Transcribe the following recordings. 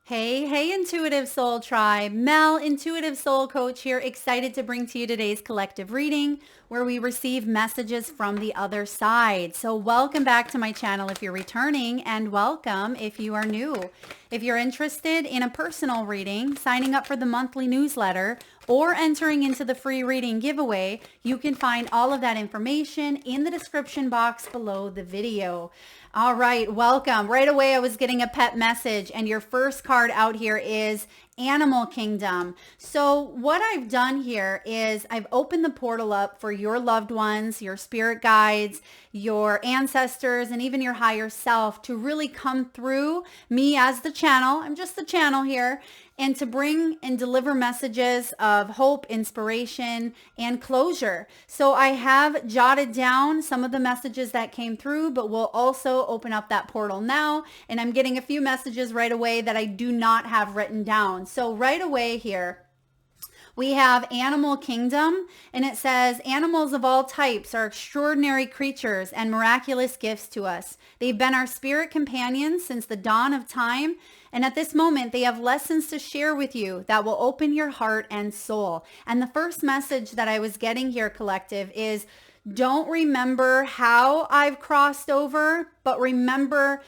Hey, Intuitive Soul Tribe. Mel, Intuitive Soul Coach here, excited to bring to you today's collective reading where we receive messages from the other side. So welcome back to my channel if you're returning, and welcome if you are new. If you're interested in a personal reading, signing up for the monthly newsletter, or entering into the free reading giveaway, you can find all of that information in the description box below the video. All right, welcome. Right away, I was getting a pet message, and your first card out here is Animal Kingdom. So what I've done here is I've opened the portal up for your loved ones, your spirit guides, your ancestors, and even your higher self to really come through me as the channel. I'm just the channel here, and to bring and deliver messages of hope, inspiration, and closure. So I have jotted down some of the messages that came through, but we'll also open up that portal now. And I'm getting a few messages right away that I do not have written down. So right away here, we have Animal Kingdom, and it says, animals of all types are extraordinary creatures and miraculous gifts to us. They've been our spirit companions since the dawn of time, and at this moment, they have lessons to share with you that will open your heart and soul. And the first message that I was getting here, collective, is don't remember how I've crossed over, but remember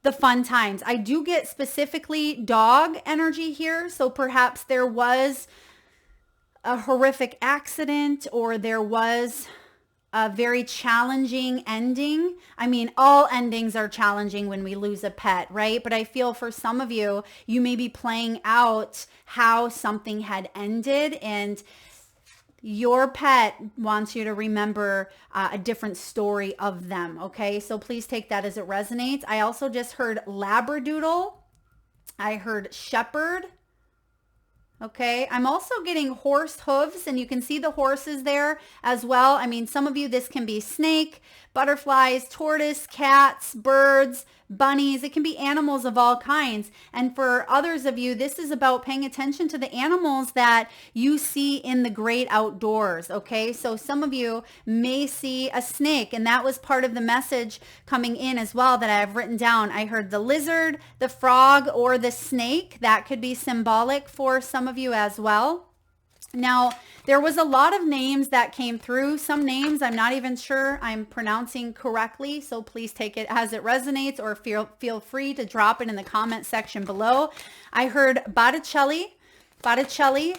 the fun times. I do get specifically dog energy here, so perhaps there was a horrific accident or there was a very challenging ending. I mean, all endings are challenging when we lose a pet, right? But I feel for some of you, you may be playing out how something had ended, and your pet wants you to remember a different story of them, okay? So please take that as it resonates. I also just heard Labradoodle. I heard Shepherd. Okay, I'm also getting horse hooves, and you can see the horses there as well. I mean, some of you, this can be snake, butterflies, tortoise, cats, birds, bunnies. It can be animals of all kinds. And for others of you, this is about paying attention to the animals that you see in the great outdoors. Okay, so some of you may see a snake, and that was part of the message coming in as well that I have written down. I heard the lizard, the frog, or the snake. That could be symbolic for some of you as well. Now, there was a lot of names that came through. Some names I'm not even sure I'm pronouncing correctly, so please take it as it resonates, or feel free to drop it in the comment section below. I heard Botticelli,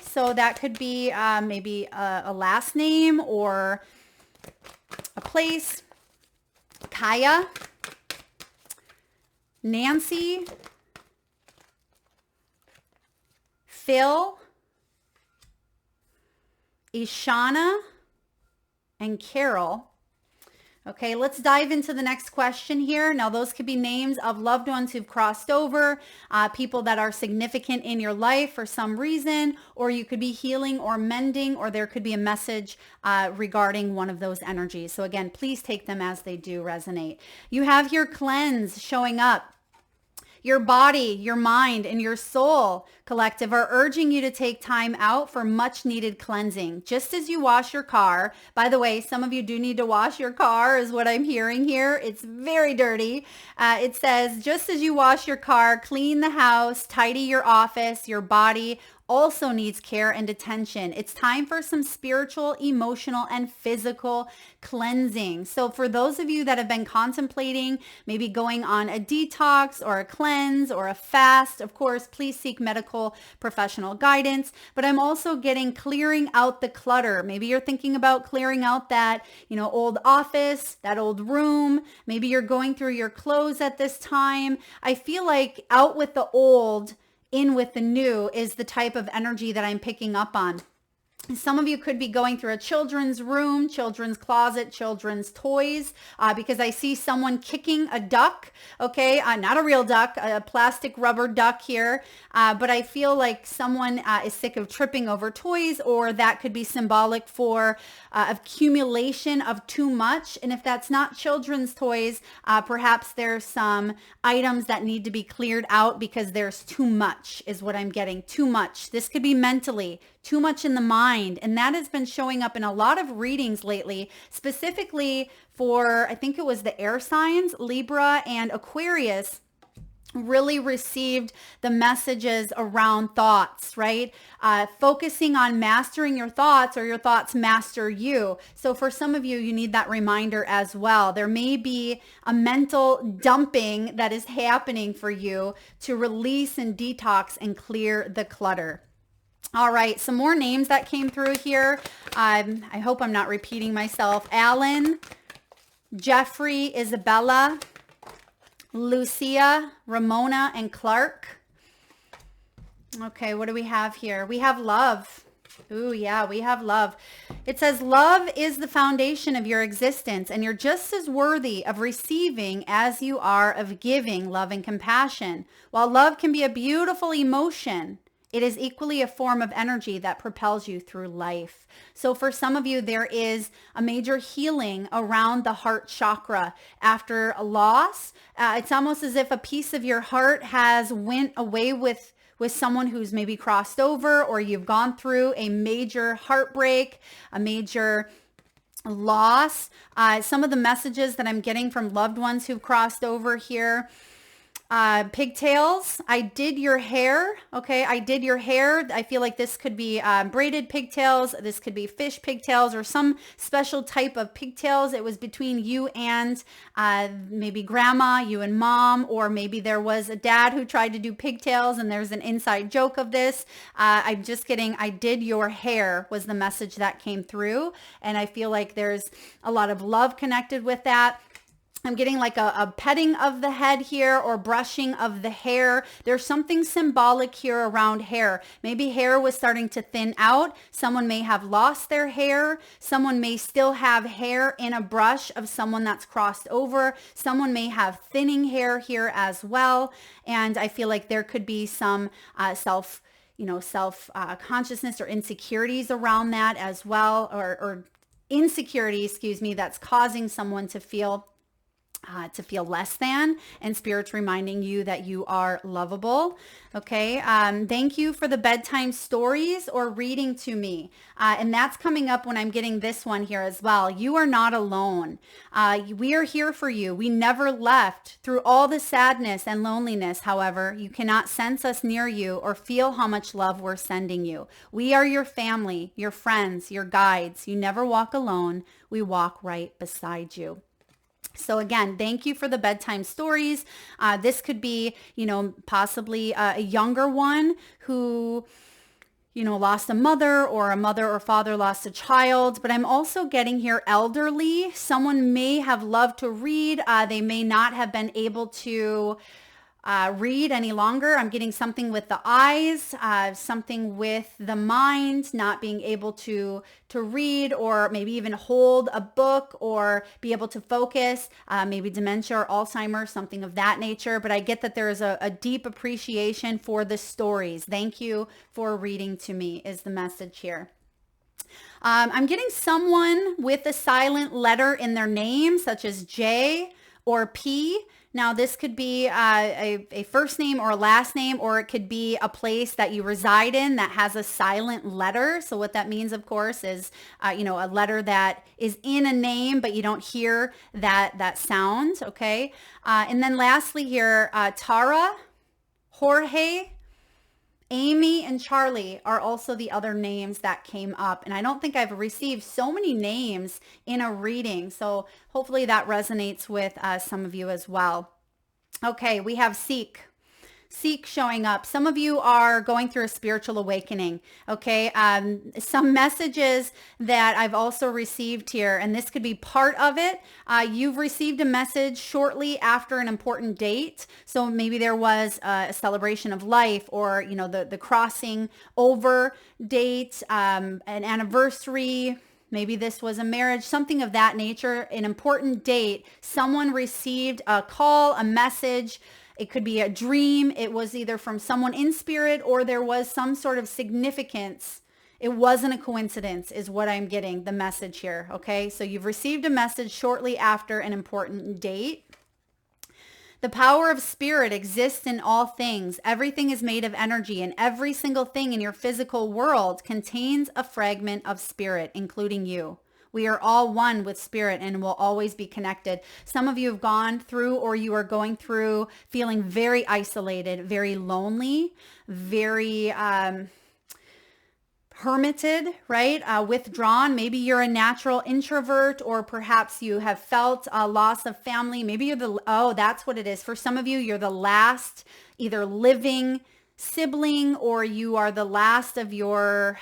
so that could be maybe a last name or a place. Kaya, Nancy, Phil, Ishana, and Carol. Okay, let's dive into the next question here. Now, those could be names of loved ones who've crossed over, people that are significant in your life for some reason, or you could be healing or mending, or there could be a message regarding one of those energies. So again, please take them as they do resonate. You have here cleanse showing up. Your body, your mind, and your soul, collective, are urging you to take time out for much needed cleansing. Just as you wash your car, by the way, some of you do need to wash your car is what I'm hearing here. It's very dirty. It says, just as you wash your car, clean the house, tidy your office, your body also needs care and attention. It's time for some spiritual, emotional, and physical cleansing. So for those of you that have been contemplating maybe going on a detox or a cleanse or a fast, of course, please seek medical professional guidance. But I'm also getting clearing out the clutter. Maybe you're thinking about clearing out that, old office, that old room. Maybe you're going through your clothes at this time. I feel like out with the old, in with the new is the type of energy that I'm picking up on. Some of you could be going through a children's room, children's closet, children's toys, because I see someone kicking a duck, okay? Not a real duck, a plastic rubber duck here, but I feel like someone is sick of tripping over toys, or that could be symbolic for accumulation of too much. And if that's not children's toys, perhaps there's some items that need to be cleared out because there's too much is what I'm getting, too much. This could be mentally, too much in the mind. And that has been showing up in a lot of readings lately, specifically for, I think it was the air signs, Libra and Aquarius, really received the messages around thoughts, right? Focusing on mastering your thoughts, or your thoughts master you. So for some of you, you need that reminder as well. There may be a mental dumping that is happening for you to release and detox and clear the clutter. All right, some more names that came through here. I hope I'm not repeating myself. Alan, Jeffrey, Isabella, Lucia, Ramona, and Clark. Okay, what do we have here? We have love. Ooh, yeah, we have love. It says love is the foundation of your existence, and you're just as worthy of receiving as you are of giving love and compassion. While love can be a beautiful emotion, it is equally a form of energy that propels you through life. So for some of you, there is a major healing around the heart chakra after a loss. It's almost as if a piece of your heart has went away with someone who's maybe crossed over, or you've gone through a major heartbreak, a major loss. Some of the messages that I'm getting from loved ones who've crossed over here. Pigtails, I did your hair. Okay, I did your hair. I feel like this could be braided pigtails. This could be fish pigtails, or some special type of pigtails. It was between you and maybe grandma, you and mom, or maybe there was a dad who tried to do pigtails and there's an inside joke of this. I'm just kidding. I did your hair was the message that came through. And I feel like there's a lot of love connected with that. I'm getting like a petting of the head here, or brushing of the hair. There's something symbolic here around hair. Maybe hair was starting to thin out. Someone may have lost their hair. Someone may still have hair in a brush of someone that's crossed over. Someone may have thinning hair here as well. And I feel like there could be some self consciousness or insecurities around that as well, or insecurity, that's causing someone to feel less than, and Spirit's reminding you that you are lovable. Okay. Thank you for the bedtime stories or reading to me. And that's coming up when I'm getting this one here as well. You are not alone. We are here for you. We never left. Through all the sadness and loneliness, however, you cannot sense us near you or feel how much love we're sending you. We are your family, your friends, your guides. You never walk alone. We walk right beside you. So again, thank you for the bedtime stories. This could be, possibly a younger one who, lost a mother or father lost a child. But I'm also getting here elderly. Someone may have loved to read. They may not have been able to read any longer. I'm getting something with the eyes, something with the mind, not being able to read, or maybe even hold a book or be able to focus, maybe dementia or Alzheimer's, something of that nature. But I get that there is a deep appreciation for the stories. Thank you for reading to me is the message here. I'm getting someone with a silent letter in their name, such as J or P. Now, this could be a first name or a last name, or it could be a place that you reside in that has a silent letter. So what that means, of course, is, a letter that is in a name, but you don't hear that sound, okay? And then lastly here, Tara, Jorge, Amy, and Charlie are also the other names that came up. And I don't think I've received so many names in a reading. So hopefully that resonates with some of you as well. Okay, we have Seek. Seek showing up. Some of you are going through a spiritual awakening. Okay, some messages that I've also received here, and this could be part of it. You've received a message shortly after an important date. So maybe there was a celebration of life, or the crossing over date, an anniversary. Maybe this was a marriage, something of that nature, an important date. Someone received a call, a message. It could be a dream. It was either from someone in spirit, or there was some sort of significance. It wasn't a coincidence is what I'm getting, the message here. Okay, so you've received a message shortly after an important date. The power of spirit exists in all things. Everything is made of energy, and every single thing in your physical world contains a fragment of spirit, including you. We are all one with spirit and will always be connected. Some of you have gone through or you are going through feeling very isolated, very lonely, very hermited, right? Withdrawn. Maybe you're a natural introvert, or perhaps you have felt a loss of family. Maybe you're that's what it is. For some of you, you're the last either living sibling, or you are the last of your,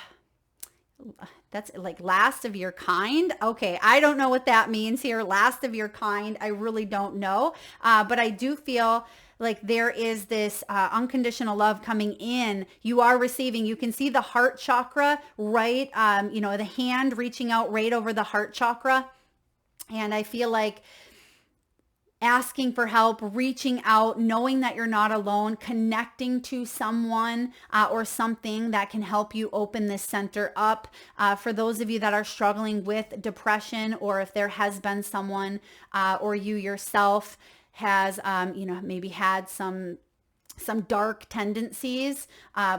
that's like last of your kind. Okay, I don't know what that means here. Last of your kind. I really don't know. But I do feel like there is this unconditional love coming in. You are receiving. You can see the heart chakra, right? The hand reaching out right over the heart chakra. And I feel like asking for help, reaching out, knowing that you're not alone, connecting to someone or something that can help you open this center up. For those of you that are struggling with depression, or if there has been someone or you yourself has, maybe had some dark tendencies,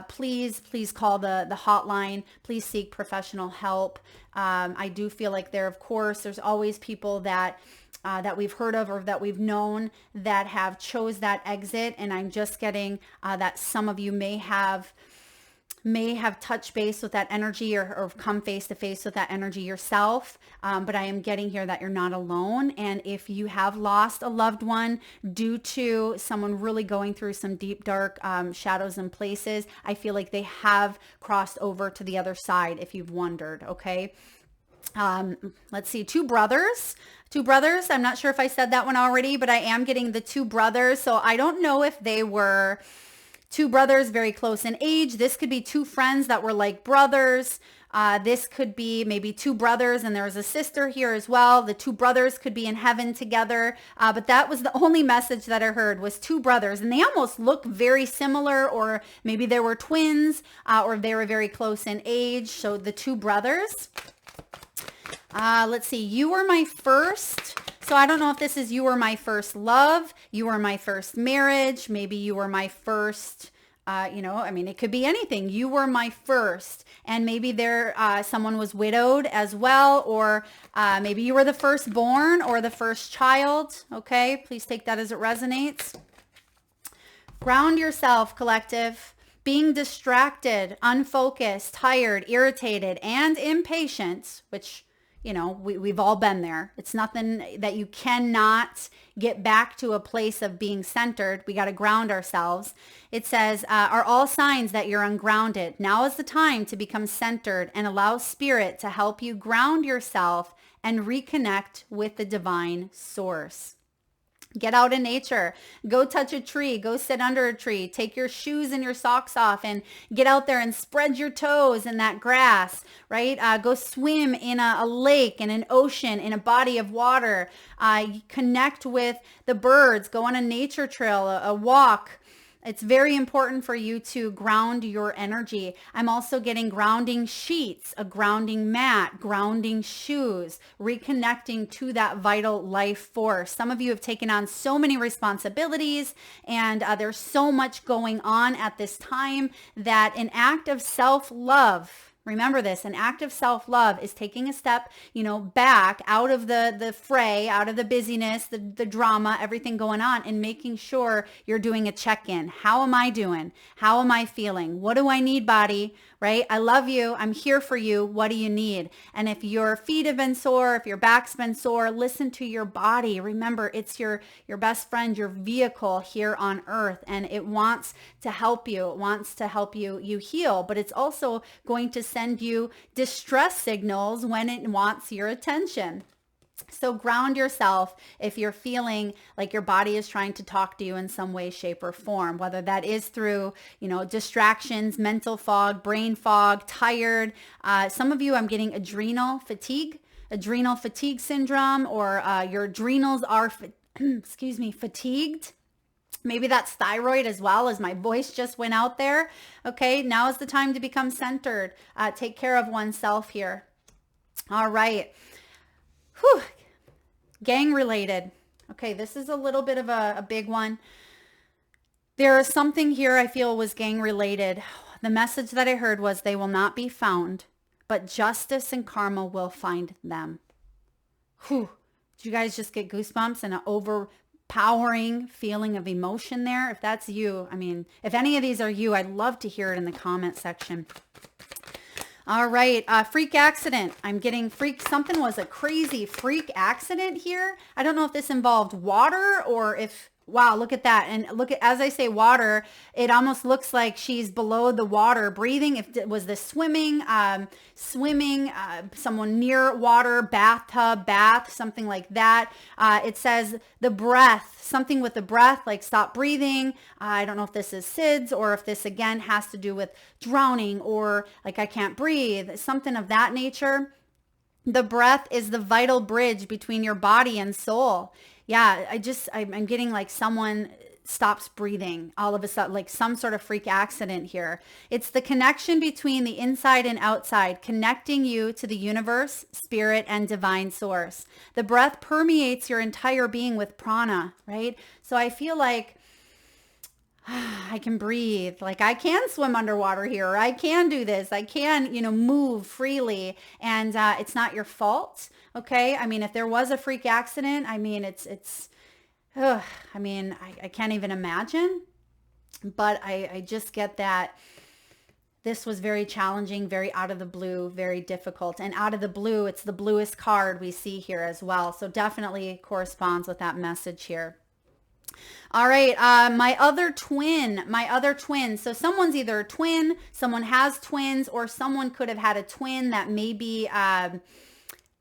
please call the hotline. Please seek professional help. I do feel like there's always people that we've heard of or that we've known that have chose that exit. And I'm just getting that some of you may have touched base with that energy or come face to face with that energy yourself. But I am getting here that you're not alone. And if you have lost a loved one due to someone really going through some deep, dark shadows and places, I feel like they have crossed over to the other side, if you've wondered. Okay. Let's see, two brothers. I'm not sure if I said that one already, but I am getting the two brothers. So I don't know if they were two brothers very close in age. This could be two friends that were like brothers. This could be maybe two brothers and there was a sister here as well. The two brothers could be in heaven together. But that was the only message that I heard, was two brothers. And they almost look very similar, or maybe they were twins or they were very close in age. So the two brothers. Let's see. You were my first. So I don't know if this is you were my first love, you were my first marriage, maybe you were my first, it could be anything. You were my first, and maybe someone was widowed as well, or maybe you were the firstborn or the first child. Okay, please take that as it resonates. Ground yourself, collective. Being distracted, unfocused, tired, irritated, and impatient, which we've all been there. It's nothing that you cannot get back to a place of being centered. We got to ground ourselves. It says, are all signs that you're ungrounded. Now is the time to become centered and allow spirit to help you ground yourself and reconnect with the divine source. Get out in nature, go touch a tree, go sit under a tree, take your shoes and your socks off and get out there and spread your toes in that grass, right? Go swim in a lake, in an ocean, in a body of water. Connect with the birds, go on a nature trail, a walk. It's very important for you to ground your energy. I'm also getting grounding sheets, a grounding mat, grounding shoes, reconnecting to that vital life force. Some of you have taken on so many responsibilities, and there's so much going on at this time that an act of self-love, remember this, an act of self-love is taking a step, back out of the fray, out of the busyness, the drama, everything going on, and making sure you're doing a check-in. How am I doing? How am I feeling? What do I need, body? Right? I love you. I'm here for you. What do you need? And if your feet have been sore, if your back's been sore, listen to your body. Remember, it's your best friend, your vehicle here on earth, and it wants to help you. It wants to help you heal, but it's also going to send you distress signals when it wants your attention. So ground yourself if you're feeling like your body is trying to talk to you in some way, shape, or form, whether that is through, distractions, mental fog, brain fog, tired. Some of you, I'm getting adrenal fatigue syndrome, or your adrenals are, fatigued. Maybe that's thyroid as well, as my voice just went out there. Okay, now is the time to become centered. Take care of oneself here. All right. Whew. Gang related. Okay, this is a little bit of a big one. There is something here I feel was gang related. The message that I heard was they will not be found, but justice and karma will find them. Whew. Did you guys just get goosebumps and an overpowering feeling of emotion there? If that's you, I mean, if any of these are you, I'd love to hear it in the comment section. All right, freak accident. I'm getting freak. Something was a crazy freak accident here. I don't know if this involved water or if, wow, look at that. And look at, as I say water, it almost looks like she's below the water breathing. If it was this swimming, someone near water, bathtub, bath, something like that. It says the breath, something with the breath, like stop breathing. I don't know if this is SIDS or if this again has to do with drowning or like I can't breathe, something of that nature. The breath is the vital bridge between your body and soul. Yeah, I'm getting like someone stops breathing all of a sudden, like some sort of freak accident here. It's the connection between the inside and outside, connecting you to the universe, spirit, and divine source. The breath permeates your entire being with prana, right? So I feel like I can breathe, like I can swim underwater here. I can do this. I can, move freely, and it's not your fault. Okay. I mean, if there was a freak accident, I mean, I can't even imagine, but I just get that this was very challenging, very out of the blue, very difficult, and out of the blue, it's the bluest card we see here as well. So definitely corresponds with that message here. All right, my other twin. So someone's either a twin, someone has twins, or someone could have had a twin that maybe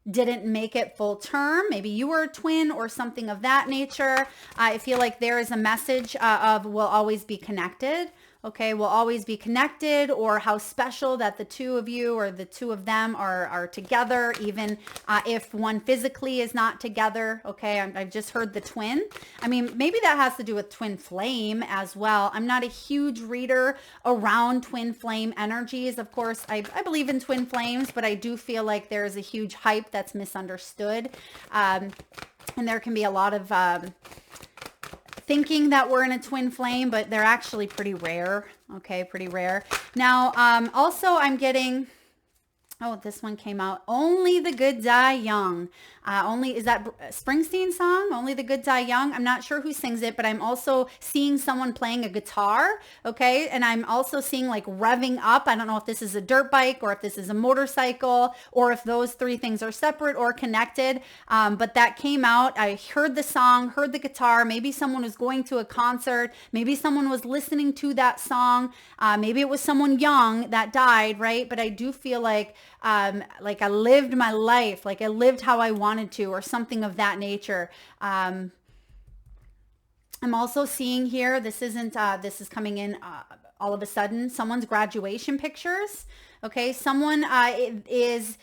didn't make it full term. Maybe you were a twin or something of that nature. I feel like there is a message of we'll always be connected. Okay, we'll always be connected, or how special that the two of you or the two of them are together, even if one physically is not together. Okay, I've just heard the twin. I mean, maybe that has to do with twin flame as well. I'm not a huge reader around twin flame energies. Of course, I believe in twin flames, but I do feel like there is a huge hype that's misunderstood. And there can be a lot of thinking that we're in a twin flame, but they're actually pretty rare. Okay, pretty rare. Now, also I'm getting, oh, this one came out. Only the Good Die Young. Is that Springsteen song? Only the Good Die Young. I'm not sure who sings it, but I'm also seeing someone playing a guitar. Okay. And I'm also seeing like revving up. I don't know if this is a dirt bike or if this is a motorcycle or if those three things are separate or connected. But that came out. I heard the song, heard the guitar. Maybe someone was going to a concert. Maybe someone was listening to that song. Maybe it was someone young that died, right? But I do feel like I lived my life, like I lived how I wanted to, or something of that nature. I'm also seeing here, this is coming in all of a sudden, someone's graduation pictures. Okay, someone is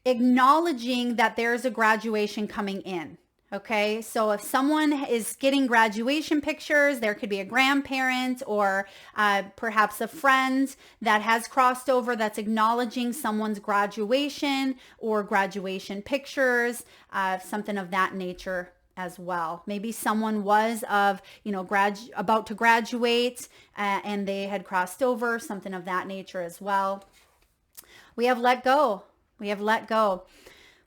acknowledging that there's a graduation coming in. Okay, so if someone is getting graduation pictures, there could be a grandparent or perhaps a friend that has crossed over that's acknowledging someone's graduation or graduation pictures, something of that nature as well. Maybe someone was about to graduate and they had crossed over, something of that nature as well. We have let go.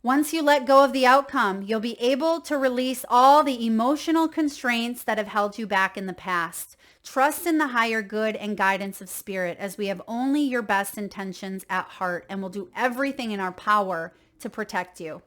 Once you let go of the outcome, you'll be able to release all the emotional constraints that have held you back in the past. Trust in the higher good and guidance of spirit, as we have only your best intentions at heart and will do everything in our power to protect you.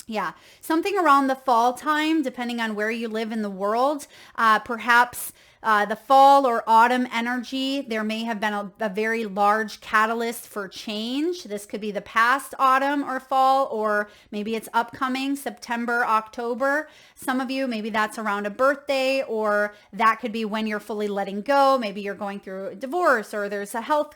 Yeah, something around the fall time, depending on where you live in the world, perhaps the fall or autumn energy, there may have been a very large catalyst for change. This could be the past autumn or fall, or maybe it's upcoming September, October. Some of you, maybe that's around a birthday, or that could be when you're fully letting go. Maybe you're going through a divorce, or there's a health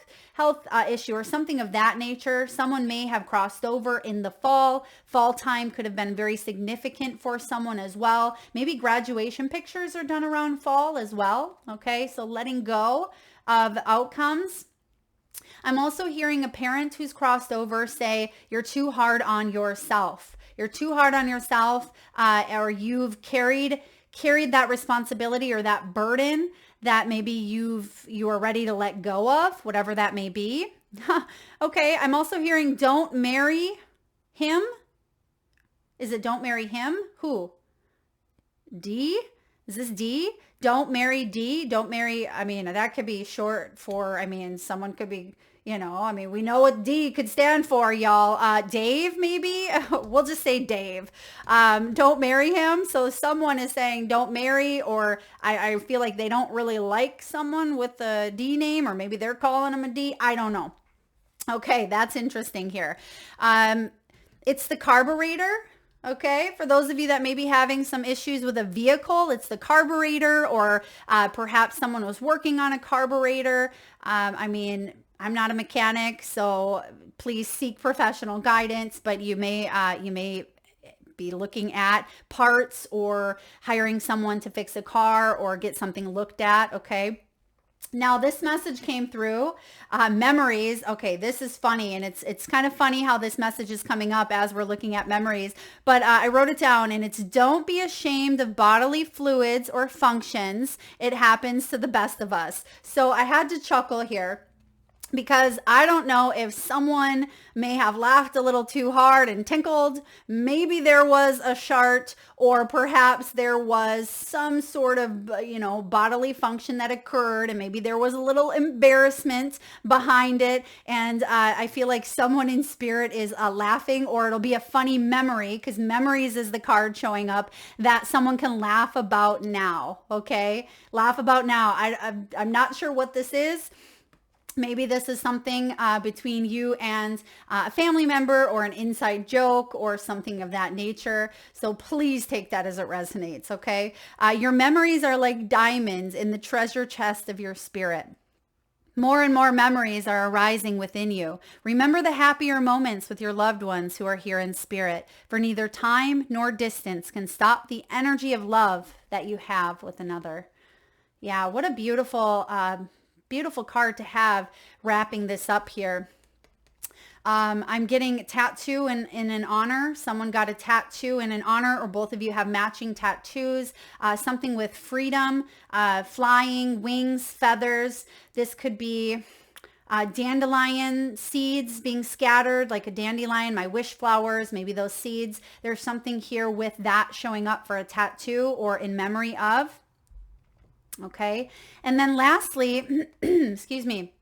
issue or something of that nature. Someone may have crossed over in the fall. Fall time could have been very significant for someone as well. Maybe graduation pictures are done around fall as well. Okay, so letting go of outcomes. I'm also hearing a parent who's crossed over say, you're too hard on yourself. You're too hard on yourself, or you've carried that responsibility or that burden that maybe you are ready to let go of, whatever that may be. Okay, I'm also hearing don't marry him. Is it don't marry him? Who? D? Is this D? Don't marry D. Don't marry. I mean, that could be short for, I mean, someone could be, I mean, we know what D could stand for, y'all. Dave, maybe? We'll just say Dave. Don't marry him. So someone is saying don't marry, or I feel like they don't really like someone with a D name, or maybe they're calling him a D. I don't know. Okay, that's interesting here. It's the carburetor. Okay, for those of you that may be having some issues with a vehicle, it's the carburetor, or perhaps someone was working on a carburetor. I mean, I'm not a mechanic, so please seek professional guidance, but you may be looking at parts or hiring someone to fix a car or get something looked at, okay? Now this message came through, memories. Okay, this is funny, and it's kind of funny how this message is coming up as we're looking at memories, but I wrote it down, and it's don't be ashamed of bodily fluids or functions. It happens to the best of us. So I had to chuckle here, because I don't know if someone may have laughed a little too hard and tinkled. Maybe there was a shart, or perhaps there was some sort of, bodily function that occurred, and maybe there was a little embarrassment behind it. And I feel like someone in spirit is laughing, or it'll be a funny memory, because memories is the card showing up that someone can laugh about now. Okay, laugh about now. I'm not sure what this is. Maybe this is something between you and a family member, or an inside joke, or something of that nature. So please take that as it resonates, okay? Your memories are like diamonds in the treasure chest of your spirit. More and more memories are arising within you. Remember the happier moments with your loved ones who are here in spirit, for neither time nor distance can stop the energy of love that you have with another. Yeah, what a beautiful card to have wrapping this up here. I'm getting tattoo in an honor. Someone got a tattoo in an honor, or both of you have matching tattoos. Something with freedom, flying, wings, feathers. This could be dandelion seeds being scattered, like a dandelion, my wish flowers, maybe those seeds. There's something here with that showing up for a tattoo or in memory of. Okay. And then lastly, excuse me,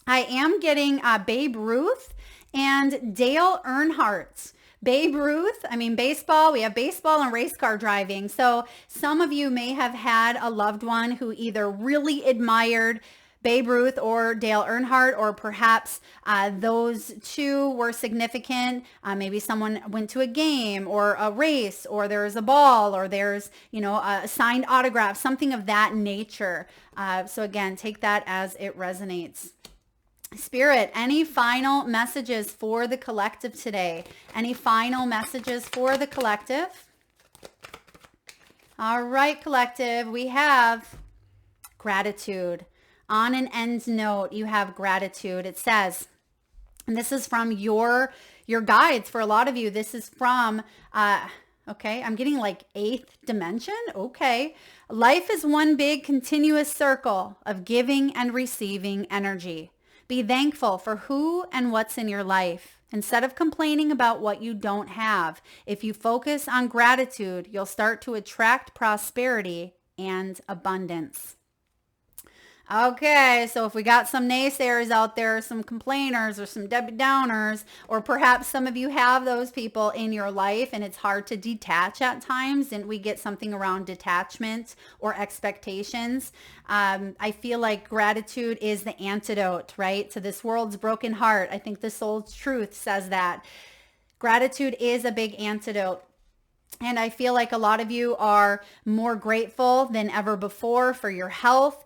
I am getting Babe Ruth and Dale Earnhardt. Babe Ruth, I mean, baseball, we have baseball and race car driving. So some of you may have had a loved one who either really admired Babe Ruth or Dale Earnhardt, or perhaps those two were significant. Maybe someone went to a game or a race, or there's a ball, or there's, a signed autograph, something of that nature. So again, take that as it resonates. Spirit, any final messages for the collective today? Any final messages for the collective? All right, collective, we have gratitude. On an end note, you have gratitude. It says, and this is from your guides for a lot of you. This is from, okay, I'm getting like 8th dimension. Okay. Life is one big continuous circle of giving and receiving energy. Be thankful for who and what's in your life. Instead of complaining about what you don't have, if you focus on gratitude, you'll start to attract prosperity and abundance. Okay, so if we got some naysayers out there, some complainers, or some Debbie Downers, or perhaps some of you have those people in your life and it's hard to detach at times, and we get something around detachment or expectations. I feel like gratitude is the antidote, right, to this world's broken heart. I think the Soul's Truth says that. Gratitude is a big antidote. And I feel like a lot of you are more grateful than ever before for your health,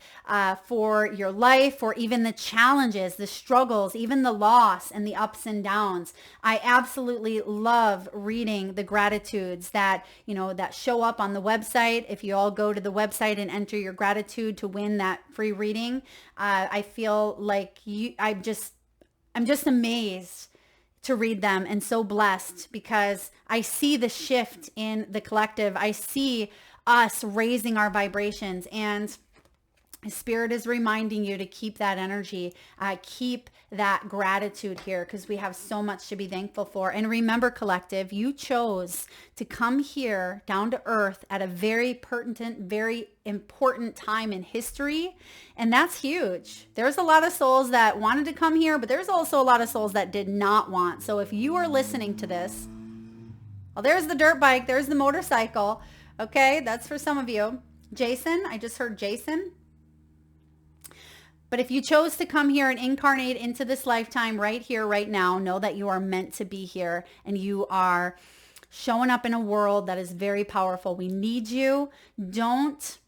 for your life, for even the challenges, the struggles, even the loss and the ups and downs. I absolutely love reading the gratitudes that, that show up on the website. If you all go to the website and enter your gratitude to win that free reading, I feel like I'm just amazed to read them, and so blessed, because I see the shift in the collective. I see us raising our vibrations, and Spirit is reminding you to keep that energy, keep that gratitude here, because we have so much to be thankful for. And remember, collective, you chose to come here down to earth at a very pertinent, very important time in history. And that's huge. There's a lot of souls that wanted to come here, but there's also a lot of souls that did not want. So if you are listening to this, well, there's the dirt bike, there's the motorcycle. Okay, that's for some of you. Jason, I just heard Jason. But if you chose to come here and incarnate into this lifetime right here, right now, know that you are meant to be here and you are showing up in a world that is very powerful. We need you. Don't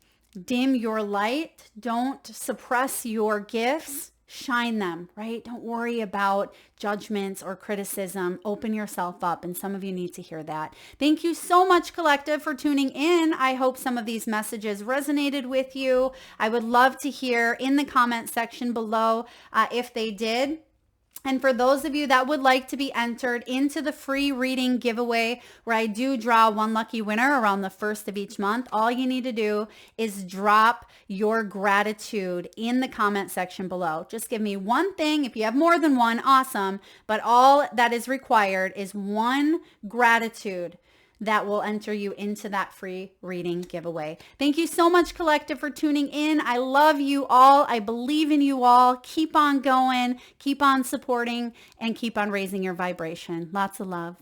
dim your light. Don't suppress your gifts. Shine them, right? Don't worry about judgments or criticism. Open yourself up. And some of you need to hear that. Thank you so much, collective, for tuning in. I hope some of these messages resonated with you. I would love to hear in the comment section below if they did. And for those of you that would like to be entered into the free reading giveaway, where I do draw one lucky winner around the 1st of each month, all you need to do is drop your gratitude in the comment section below. Just give me one thing. If you have more than one, awesome. But all that is required is one gratitude that will enter you into that free reading giveaway. Thank you so much, collective, for tuning in. I love you all. I believe in you all. Keep on going, keep on supporting, and keep on raising your vibration. Lots of love.